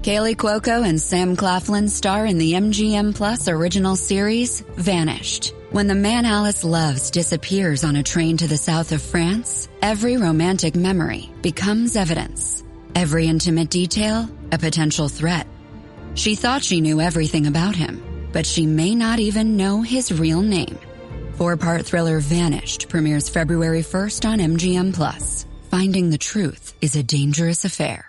Kaylee Cuoco and Sam Claflin star in the MGM Plus original series, Vanished. When the man Alice loves disappears on a train to the south of France, every romantic memory becomes evidence. Every intimate detail, a potential threat. She thought she knew everything about him, but she may not even know his real name. 4-part thriller Vanished premieres February 1st on MGM Plus. Finding the truth is a dangerous affair.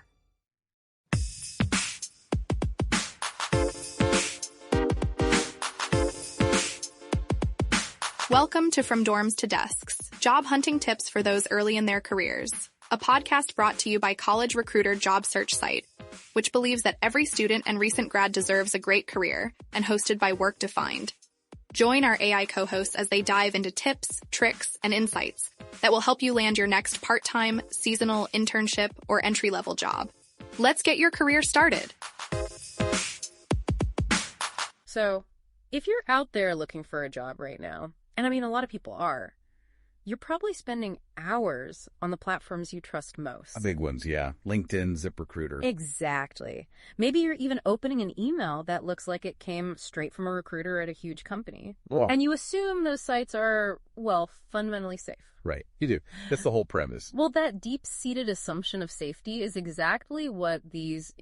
Welcome to From Dorms to Desks, job hunting tips for those early in their careers. A podcast brought to you by College Recruiter job search site, which believes that every student and recent grad deserves a great career, and hosted by Work Defined. Join our AI co-hosts as they dive into tips, tricks, and insights that will help you land your next part-time, seasonal, internship, or entry-level job. Let's get your career started. So, if you're out there looking for a job right now, and I mean, a lot of people are, you're probably spending hours on the platforms you trust most. The big ones, yeah. LinkedIn, ZipRecruiter. Exactly. Maybe you're even opening an email that looks like it came straight from a recruiter at a huge company. Whoa. And you assume those sites are, well, fundamentally safe. Right, you do. That's the whole premise. Well, that deep-seated assumption of safety is exactly what these,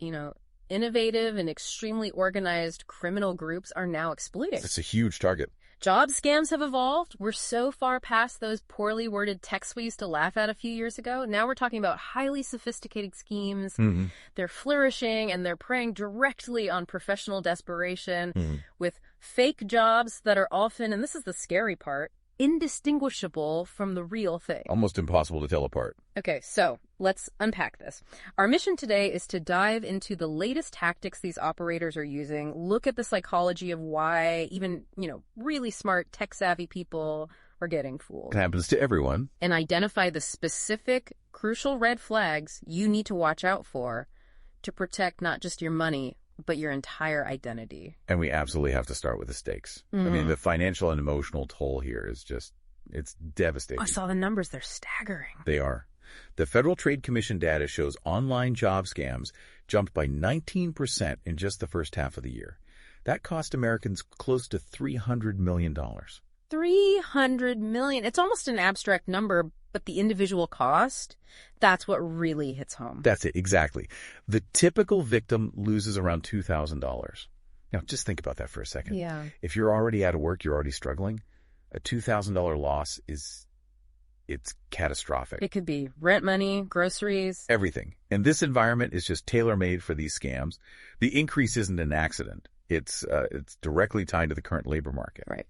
innovative and extremely organized criminal groups are now exploiting. It's a huge target. Job scams have evolved. We're so far past those poorly worded texts we used to laugh at a few years ago. Now we're talking about highly sophisticated schemes. Mm-hmm. They're flourishing and they're preying directly on professional desperation with fake jobs that are often, and this is the scary part, indistinguishable from the real thing. Almost impossible to tell apart. Okay, so let's unpack this. Our mission today is to dive into the latest tactics these operators are using, look at the psychology of why even, really smart, tech-savvy people are getting fooled. It happens to everyone. And identify the specific, crucial red flags you need to watch out for to protect not just your money, but your entire identity. And we absolutely have to start with the stakes. I mean, the financial and emotional toll here is just, it's devastating. I saw the numbers. They're staggering. They are. The Federal Trade Commission data shows online job scams jumped by 19% in just the first half of the year. That cost Americans close to $300 million. $300 million. It's almost an abstract number, but the individual cost, that's what really hits home. That's it, exactly. The typical victim loses around $2,000. Now, just think about that for a second. Yeah. If you're already out of work, you're already struggling, a $2,000 loss it's catastrophic. It could be rent money, groceries. Everything. And this environment is just tailor-made for these scams. The increase isn't an accident. It's directly tied to the current labor market. Right.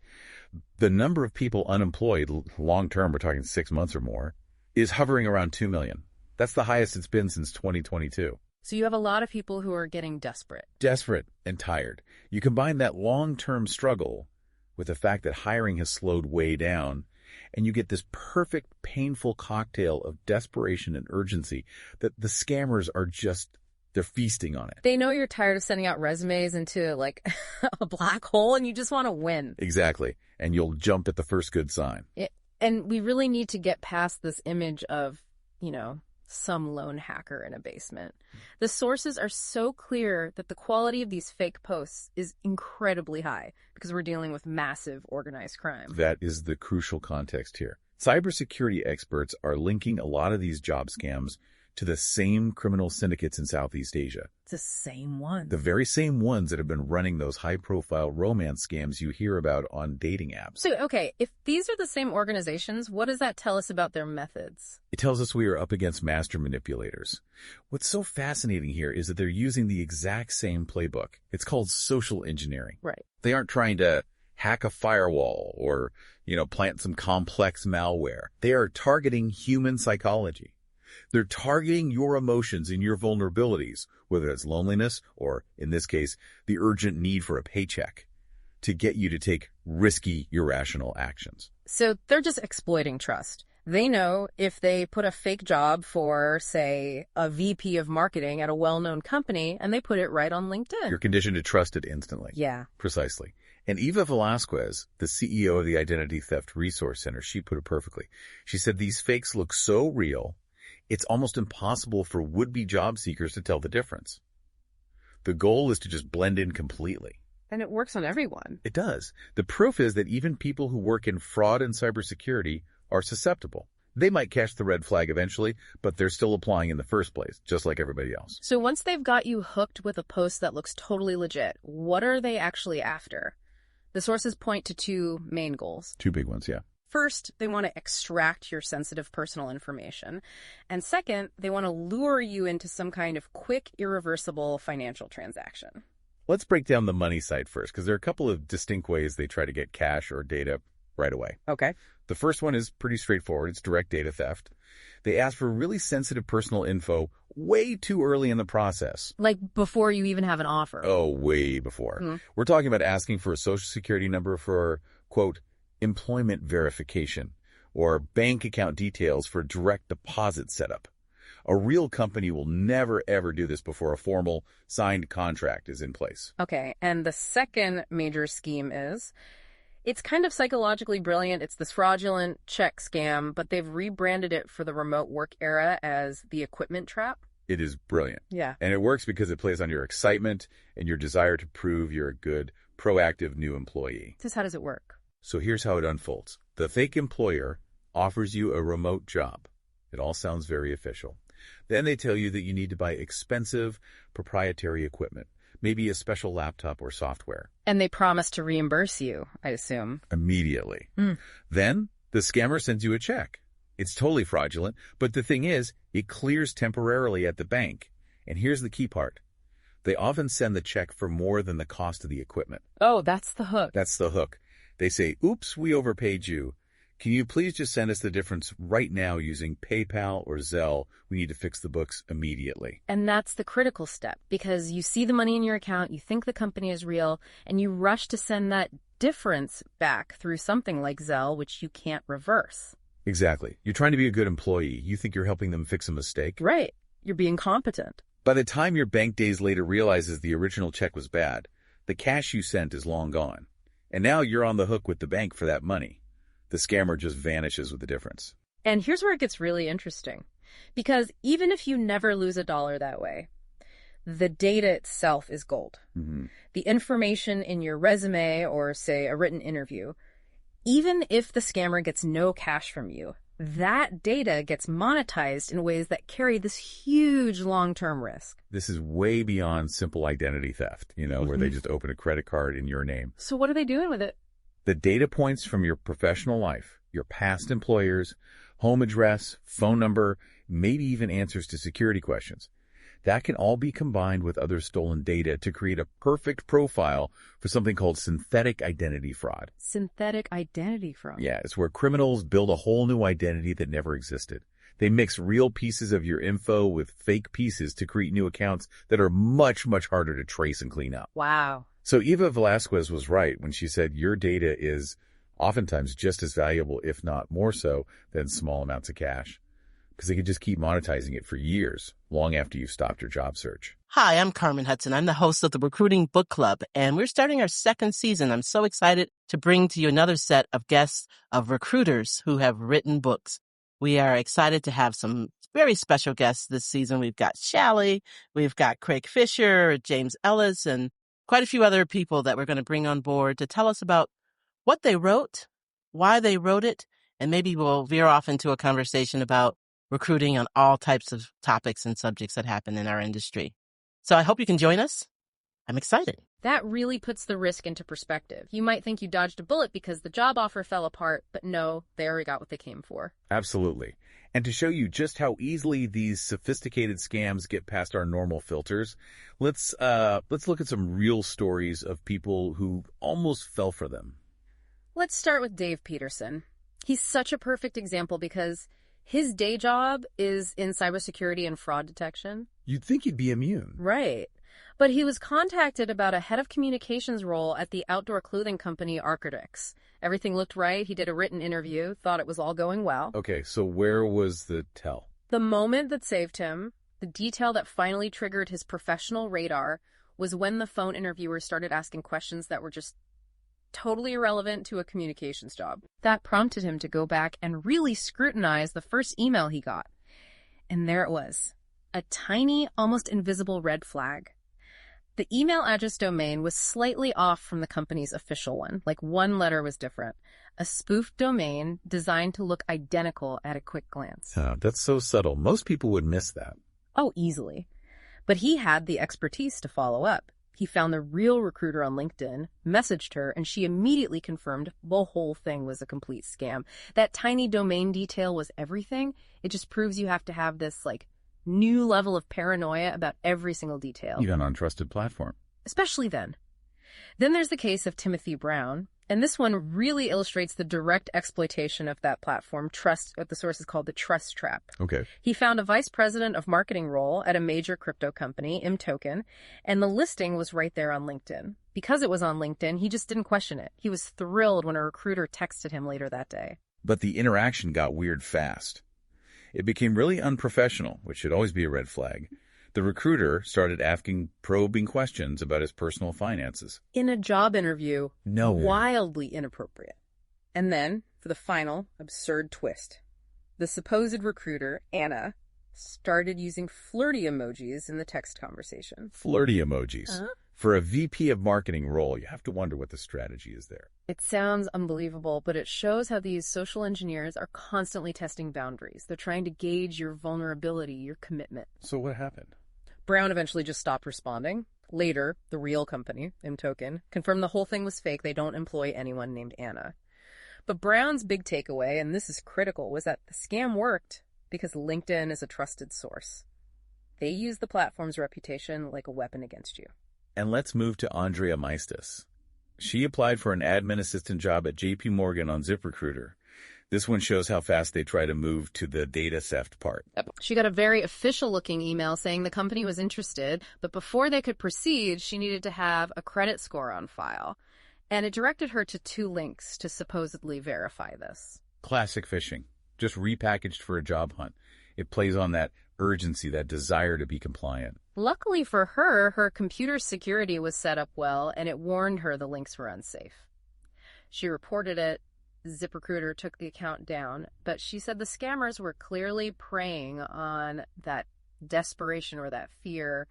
The number of people unemployed long-term, we're talking 6 months or more, is hovering around 2 million. That's the highest it's been since 2022. So you have a lot of people who are getting desperate. Desperate and tired. You combine that long-term struggle with the fact that hiring has slowed way down, and you get this perfect, painful cocktail of desperation and urgency that the scammers are just, they're feasting on it. They know you're tired of sending out resumes into, a black hole, and you just want to win. Exactly. And you'll jump at the first good sign. And we really need to get past this image of, some lone hacker in a basement. The sources are so clear that the quality of these fake posts is incredibly high because we're dealing with massive organized crime. That is the crucial context here. Cybersecurity experts are linking a lot of these job scams to the same criminal syndicates in Southeast Asia. It's the same ones. The very same ones that have been running those high-profile romance scams you hear about on dating apps. So, okay, if these are the same organizations, what does that tell us about their methods? It tells us we are up against master manipulators. What's so fascinating here is that they're using the exact same playbook. It's called social engineering. Right. They aren't trying to hack a firewall or, plant some complex malware. They are targeting human psychology. They're targeting your emotions and your vulnerabilities, whether it's loneliness or, in this case, the urgent need for a paycheck, to get you to take risky, irrational actions. So they're just exploiting trust. They know if they put a fake job for, say, a VP of marketing at a well-known company and they put it right on LinkedIn. You're conditioned to trust it instantly. Yeah. Precisely. And Eva Velasquez, the CEO of the Identity Theft Resource Center, she put it perfectly. She said these fakes look so real, it's almost impossible for would-be job seekers to tell the difference. The goal is to just blend in completely. And it works on everyone. It does. The proof is that even people who work in fraud and cybersecurity are susceptible. They might catch the red flag eventually, but they're still applying in the first place, just like everybody else. So once they've got you hooked with a post that looks totally legit, what are they actually after? The sources point to two main goals. Two big ones, yeah. First, they want to extract your sensitive personal information. And second, they want to lure you into some kind of quick, irreversible financial transaction. Let's break down the money side first, because there are a couple of distinct ways they try to get cash or data right away. Okay. The first one is pretty straightforward. It's direct data theft. They ask for really sensitive personal info way too early in the process. Like before you even have an offer. Oh, way before. Mm-hmm. We're talking about asking for a social security number for, quote, employment verification, or bank account details for direct deposit setup. A real company will never, ever do this before a formal signed contract is in place. Okay, and the second major scheme is, it's kind of psychologically brilliant. It's this fraudulent check scam, but they've rebranded it for the remote work era as the equipment trap. It is brilliant. Yeah. And it works because it plays on your excitement and your desire to prove you're a good, proactive new employee. Just how does it work? So here's how it unfolds. The fake employer offers you a remote job. It all sounds very official. Then they tell you that you need to buy expensive proprietary equipment, maybe a special laptop or software. And they promise to reimburse you, I assume. Immediately. Then the scammer sends you a check. It's totally fraudulent, but the thing is, it clears temporarily at the bank. And here's the key part. They often send the check for more than the cost of the equipment. Oh, that's the hook. That's the hook. They say, oops, we overpaid you. Can you please just send us the difference right now using PayPal or Zelle? We need to fix the books immediately. And that's the critical step, because you see the money in your account, you think the company is real, and you rush to send that difference back through something like Zelle, which you can't reverse. Exactly. You're trying to be a good employee. You think you're helping them fix a mistake. Right. You're being competent. By the time your bank days later realizes the original check was bad, the cash you sent is long gone. And now you're on the hook with the bank for that money. The scammer just vanishes with the difference. And here's where it gets really interesting. Because even if you never lose a dollar that way, the data itself is gold. Mm-hmm. The information in your resume or, say, a written interview, even if the scammer gets no cash from you, that data gets monetized in ways that carry this huge long-term risk. This is way beyond simple identity theft, where they just open a credit card in your name. So what are they doing with it? The data points from your professional life, your past employers, home address, phone number, maybe even answers to security questions. That can all be combined with other stolen data to create a perfect profile for something called synthetic identity fraud. Synthetic identity fraud? Yeah, it's where criminals build a whole new identity that never existed. They mix real pieces of your info with fake pieces to create new accounts that are much, much harder to trace and clean up. Wow. So Eva Velasquez was right when she said your data is oftentimes just as valuable, if not more so, than small amounts of cash. Because they could just keep monetizing it for years, long after you've stopped your job search. Hi, I'm Carmen Hudson. I'm the host of the Recruiting Book Club, and we're starting our second season. I'm so excited to bring to you another set of guests of recruiters who have written books. We are excited to have some very special guests this season. We've got Shally, we've got Craig Fisher, James Ellis, and quite a few other people that we're going to bring on board to tell us about what they wrote, why they wrote it, and maybe we'll veer off into a conversation about recruiting on all types of topics and subjects that happen in our industry. So I hope you can join us. I'm excited. That really puts the risk into perspective. You might think you dodged a bullet because the job offer fell apart, but no, they already got what they came for. Absolutely. And to show you just how easily these sophisticated scams get past our normal filters, let's look at some real stories of people who almost fell for them. Let's start with Dave Peterson. He's such a perfect example because his day job is in cybersecurity and fraud detection. You'd think he'd be immune. Right. But he was contacted about a head of communications role at the outdoor clothing company Arc'teryx. Everything looked right. He did a written interview, thought it was all going well. Okay, so where was the tell? The moment that saved him, the detail that finally triggered his professional radar, was when the phone interviewer started asking questions that were just totally irrelevant to a communications job. That prompted him to go back and really scrutinize the first email he got. And there it was, a tiny, almost invisible red flag. The email address domain was slightly off from the company's official one, like one letter was different. A spoofed domain designed to look identical at a quick glance. That's so subtle. Most people would miss that. Oh, easily. But he had the expertise to follow up. He found the real recruiter on LinkedIn, messaged her, and she immediately confirmed the whole thing was a complete scam. That tiny domain detail was everything. It just proves you have to have this, new level of paranoia about every single detail. Even on trusted platform. Especially then. Then there's the case of Timothy Brown, and this one really illustrates the direct exploitation of that platform, what the source is called the trust trap. Okay. He found a vice president of marketing role at a major crypto company, mToken, and the listing was right there on LinkedIn. Because it was on LinkedIn, he just didn't question it. He was thrilled when a recruiter texted him later that day. But the interaction got weird fast. It became really unprofessional, which should always be a red flag. The recruiter started asking probing questions about his personal finances. In a job interview, No. Wildly inappropriate. And then, for the final absurd twist, the supposed recruiter, Anna, started using flirty emojis in the text conversation. Flirty emojis. For a VP of marketing role, you have to wonder what the strategy is there. It sounds unbelievable, but it shows how these social engineers are constantly testing boundaries. They're trying to gauge your vulnerability, your commitment. So what happened? Brown eventually just stopped responding. Later, the real company, mToken, confirmed the whole thing was fake. They don't employ anyone named Anna. But Brown's big takeaway, and this is critical, was that the scam worked because LinkedIn is a trusted source. They use the platform's reputation like a weapon against you. And let's move to Andrea Maestas. She applied for an admin assistant job at JP Morgan on ZipRecruiter. This one shows how fast they try to move to the data theft part. She got a very official-looking email saying the company was interested, but before they could proceed, she needed to have a credit score on file. And it directed her to 2 links to supposedly verify this. Classic phishing, just repackaged for a job hunt. It plays on that urgency, that desire to be compliant. Luckily for her, her computer security was set up well, and it warned her the links were unsafe. She reported it. ZipRecruiter took the account down, but she said the scammers were clearly preying on that desperation or that fear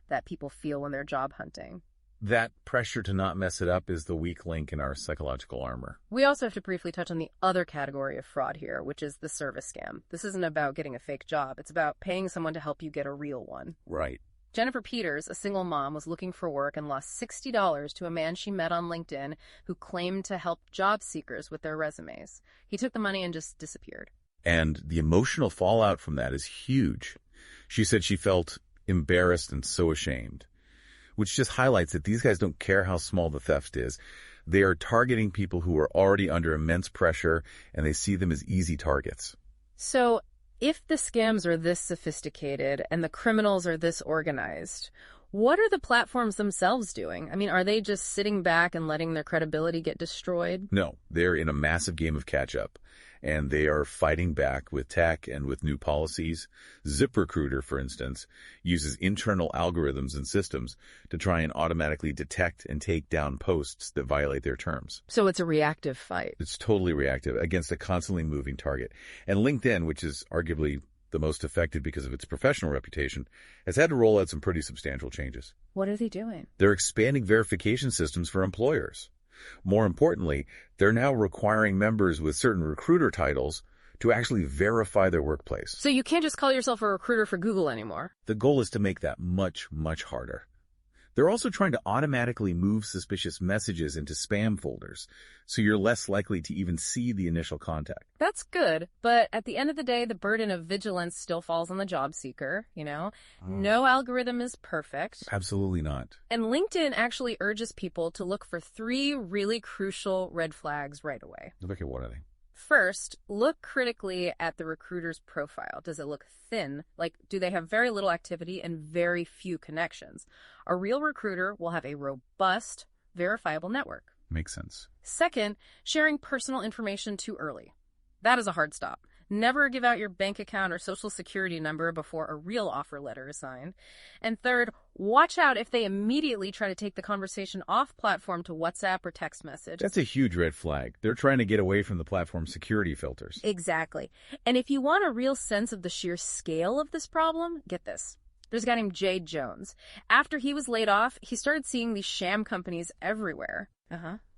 that people feel when they're job hunting. That pressure to not mess it up is the weak link in our psychological armor. We also have to briefly touch on the other category of fraud here, which is the service scam. This isn't about getting a fake job. It's about paying someone to help you get a real one. Right. Jennifer Peters, a single mom, was looking for work and lost $60 to a man she met on LinkedIn who claimed to help job seekers with their resumes. He took the money and just disappeared. And the emotional fallout from that is huge. She said she felt embarrassed and so ashamed, which just highlights that these guys don't care how small the theft is. They are targeting people who are already under immense pressure, and they see them as easy targets. So, if the scams are this sophisticated and the criminals are this organized, what are the platforms themselves doing? I mean, are they just sitting back and letting their credibility get destroyed? No, they're in a massive game of catch-up, and they are fighting back with tech and with new policies. ZipRecruiter, for instance, uses internal algorithms and systems to try and automatically detect and take down posts that violate their terms. So it's a reactive fight. It's totally reactive against a constantly moving target. And LinkedIn, which is arguably the most affected because of its professional reputation, has had to roll out some pretty substantial changes. What are they doing? They're expanding verification systems for employers. More importantly, they're now requiring members with certain recruiter titles to actually verify their workplace. So you can't just call yourself a recruiter for Google anymore. The goal is to make that much, much harder. They're also trying to automatically move suspicious messages into spam folders, so you're less likely to even see the initial contact. That's good, but at the end of the day, the burden of vigilance still falls on the job seeker, you know? No algorithm is perfect. Absolutely not. And LinkedIn actually urges people to look for 3 really crucial red flags right away. Look at what are they? First, look critically at the recruiter's profile. Does it look thin? Like, do they have very little activity and very few connections? A real recruiter will have a robust, verifiable network. Makes sense. Second, sharing personal information too early. That is a hard stop. Never give out your bank account or social security number before a real offer letter is signed. And third, watch out if they immediately try to take the conversation off platform to WhatsApp or text message. That's a huge red flag. They're trying to get away from the platform's security filters. Exactly. And if you want a real sense of the sheer scale of this problem, get this. There's a guy named Jay Jones. After he was laid off, he started seeing these sham companies everywhere.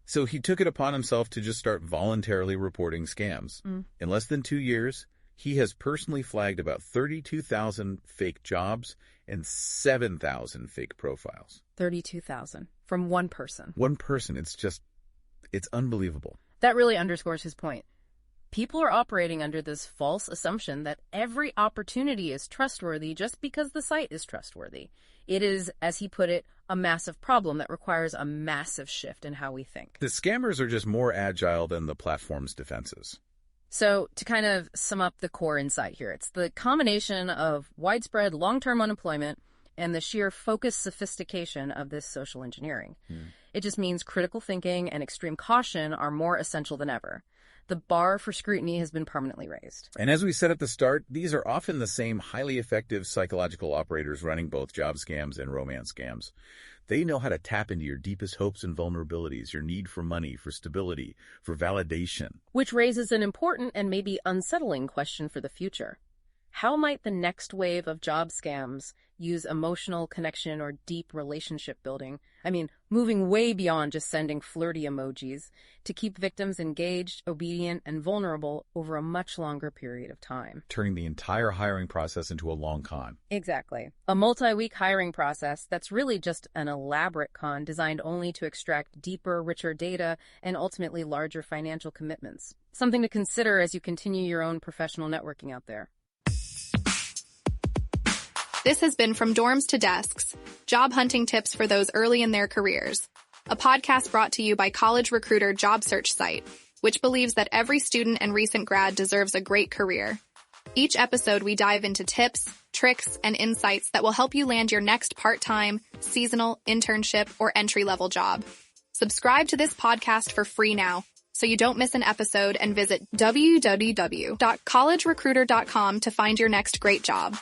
So he took it upon himself to just start voluntarily reporting scams. In less than 2 years, he has personally flagged about 32,000 fake jobs and 7,000 fake profiles. 32,000 from one person. One person. It's unbelievable. That really underscores his point. People are operating under this false assumption that every opportunity is trustworthy just because the site is trustworthy. It is, as he put it, a massive problem that requires a massive shift in how we think. The scammers are just more agile than the platform's defenses. So to kind of sum up the core insight here, it's the combination of widespread long-term unemployment and the sheer focused sophistication of this social engineering. It just means critical thinking and extreme caution are more essential than ever. The bar for scrutiny has been permanently raised. And as we said at the start, these are often the same highly effective psychological operators running both job scams and romance scams. They know how to tap into your deepest hopes and vulnerabilities, your need for money, for stability, for validation. Which raises an important and maybe unsettling question for the future. How might the next wave of job scams use emotional connection or deep relationship building, moving way beyond just sending flirty emojis, to keep victims engaged, obedient, and vulnerable over a much longer period of time? Turning the entire hiring process into a long con. Exactly. A multi-week hiring process that's really just an elaborate con designed only to extract deeper, richer data and ultimately larger financial commitments. Something to consider as you continue your own professional networking out there. This has been From Dorms to Desks, job hunting tips for those early in their careers. A podcast brought to you by College Recruiter job search site, which believes that every student and recent grad deserves a great career. Each episode, we dive into tips, tricks, and insights that will help you land your next part-time, seasonal, internship, or entry-level job. Subscribe to this podcast for free now, so you don't miss an episode, and visit www.collegerecruiter.com to find your next great job.